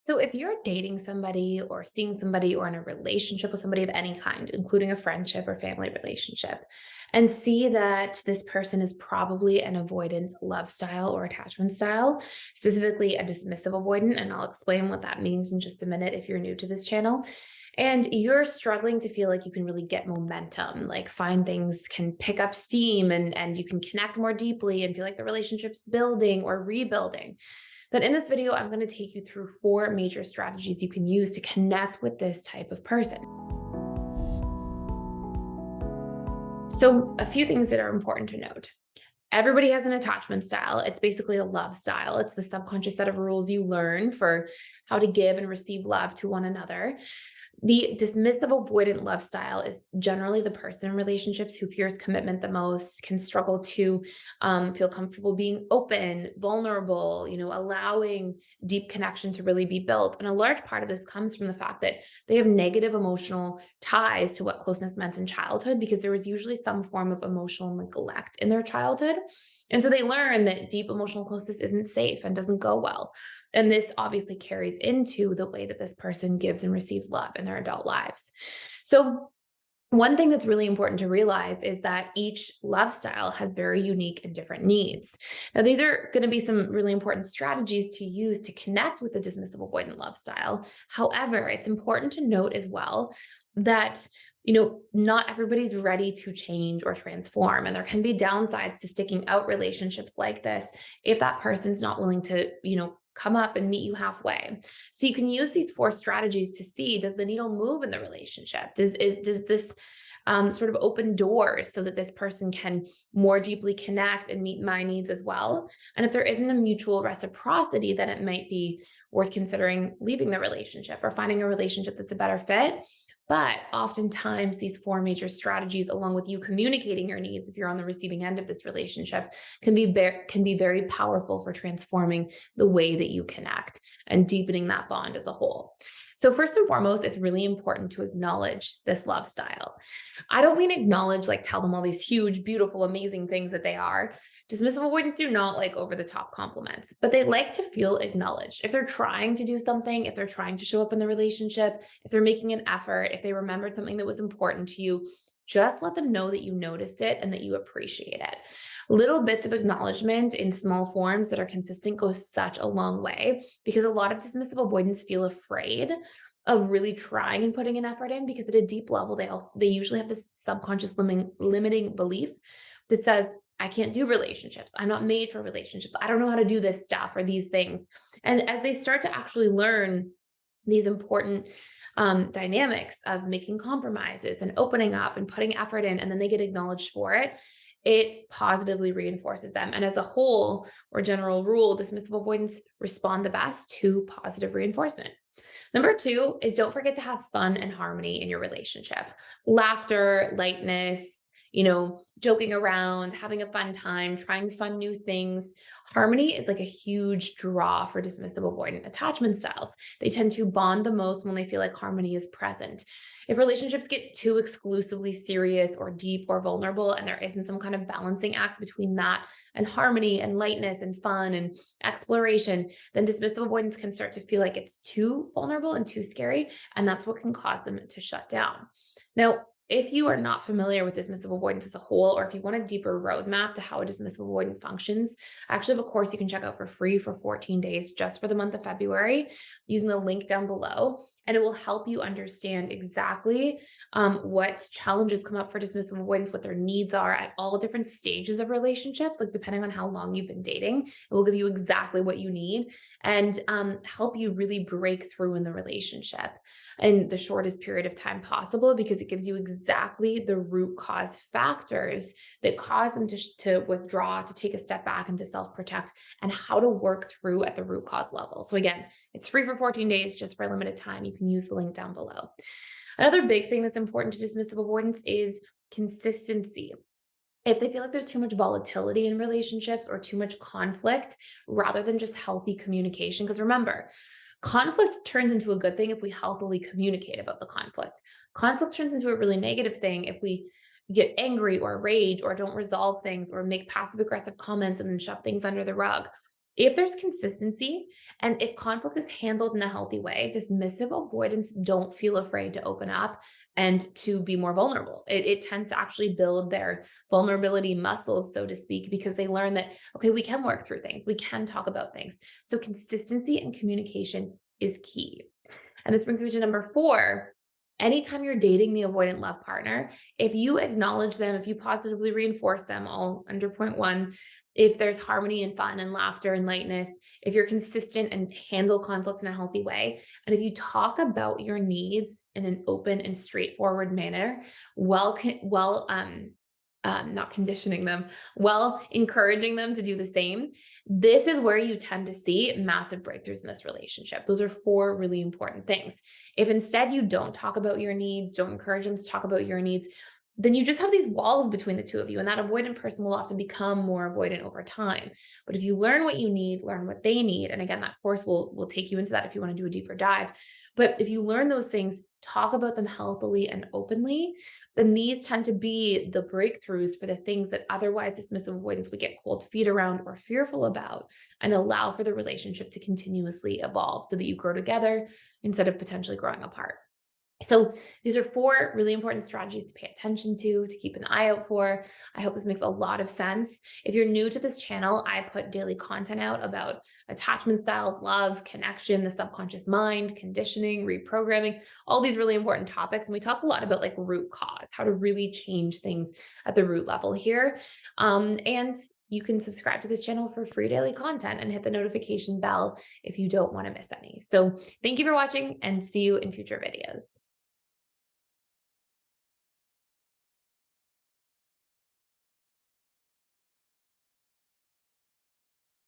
So, if you're dating somebody or seeing somebody or in a relationship with somebody of any kind, including a friendship or family relationship, and see that this person is probably an avoidant love style or attachment style, specifically a dismissive avoidant, and I'll explain what that means in just a minute if you're new to this channel. And you're struggling to feel like you can really get momentum, like find things can pick up steam and you can connect more deeply and feel like the relationship's building or rebuilding. Then in this video, I'm going to take you through 4 major strategies you can use to connect with this type of person. So, a few things that are important to note. Everybody has an attachment style. It's basically a love style. It's the subconscious set of rules you learn for how to give and receive love to one another. The dismissive avoidant love style is generally the person in relationships who fears commitment the most, can struggle to feel comfortable being open, vulnerable, allowing deep connection to really be built. And a large part of this comes from the fact that they have negative emotional ties to what closeness meant in childhood, because there was usually some form of emotional neglect in their childhood. And so they learn that deep emotional closeness isn't safe and doesn't go well. And this obviously carries into the way that this person gives and receives love in their adult lives. So, one thing that's really important to realize is that each love style has very unique and different needs. Now, these are going to be some really important strategies to use to connect with the dismissive avoidant love style. However, it's important to note as well that not everybody's ready to change or transform. And there can be downsides to sticking out relationships like this if that person's not willing to, come up and meet you halfway. So you can use these 4 strategies to see, does the needle move in the relationship? Does this sort of open doors so that this person can more deeply connect and meet my needs as well? And if there isn't a mutual reciprocity, then it might be worth considering leaving the relationship or finding a relationship that's a better fit. But oftentimes, these 4 major strategies, along with you communicating your needs, if you're on the receiving end of this relationship, can be very powerful for transforming the way that you connect and deepening that bond as a whole. So, first and foremost, it's really important to acknowledge this love style. I don't mean acknowledge like tell them all these huge, beautiful, amazing things that they are. Dismissive avoidants do not like over the top compliments, but they like to feel acknowledged. If they're trying to do something, if they're trying to show up in the relationship, if they're making an effort, if they remembered something that was important to you, just let them know that you noticed it and that you appreciate it. Little bits of acknowledgement in small forms that are consistent goes such a long way, because a lot of dismissive avoidants feel afraid of really trying and putting an effort in, because at a deep level they usually have this subconscious limiting belief that says, I can't do relationships. I'm not made for relationships. I don't know how to do this stuff or these things. And as they start to actually learn these important dynamics of making compromises and opening up and putting effort in, and then they get acknowledged for it, it positively reinforces them. And as a whole or general rule, dismissive avoidants respond the best to positive reinforcement. Number 2 is, don't forget to have fun and harmony in your relationship. Laughter, lightness, joking around, having a fun time, trying fun new things. Harmony is like a huge draw for dismissive avoidant attachment styles. They tend to bond the most when they feel like harmony is present. If relationships get too exclusively serious or deep or vulnerable, and there isn't some kind of balancing act between that and harmony and lightness and fun and exploration, then dismissive avoidance can start to feel like it's too vulnerable and too scary. And that's what can cause them to shut down. Now, if you are not familiar with dismissive avoidance as a whole, or if you want a deeper roadmap to how a dismissive avoidant functions, I actually have a course you can check out for free for 14 days just for the month of February using the link down below. And it will help you understand exactly what challenges come up for dismissive avoidance, what their needs are at all different stages of relationships, like depending on how long you've been dating. It will give you exactly what you need and help you really break through in the relationship in the shortest period of time possible, because it gives you exactly the root cause factors that cause them to withdraw, to take a step back, and to self-protect, and how to work through at the root cause level. So again, it's free for 14 days just for a limited time. You can use the link down below. Another big thing that's important to dismissive avoidance is consistency. If they feel like there's too much volatility in relationships or too much conflict rather than just healthy communication, because remember, conflict turns into a good thing if we healthily communicate about the conflict. Conflict turns into a really negative thing if we get angry or rage or don't resolve things or make passive aggressive comments and then shove things under the rug. If there's consistency and if conflict is handled in a healthy way, dismissive avoidants don't feel afraid to open up and to be more vulnerable. It tends to actually build their vulnerability muscles, so to speak, because they learn that, okay, we can work through things, we can talk about things. So, consistency and communication is key. And this brings me to number four. Anytime you're dating the avoidant love partner, if you acknowledge them, if you positively reinforce them, all under point one, if there's harmony and fun and laughter and lightness, if you're consistent and handle conflict in a healthy way, and if you talk about your needs in an open and straightforward manner, not conditioning them, well, encouraging them to do the same. This is where you tend to see massive breakthroughs in this relationship. Those are four really important things. If instead you don't talk about your needs, don't encourage them to talk about your needs, then you just have these walls between the two of you. And that avoidant person will often become more avoidant over time. But if you learn what you need, learn what they need, and again, that course will take you into that if you want to do a deeper dive. But if you learn those things, talk about them healthily and openly, then these tend to be the breakthroughs for the things that otherwise dismissive avoidance would get cold feet around or fearful about, and allow for the relationship to continuously evolve so that you grow together instead of potentially growing apart. So these are four really important strategies to pay attention to keep an eye out for. I hope this makes a lot of sense. If you're new to this channel, I put daily content out about attachment styles, love, connection, the subconscious mind, conditioning, reprogramming, all these really important topics. And we talk a lot about like root cause, how to really change things at the root level here. And you can subscribe to this channel for free daily content and hit the notification bell if you don't want to miss any. So thank you for watching and see you in future videos.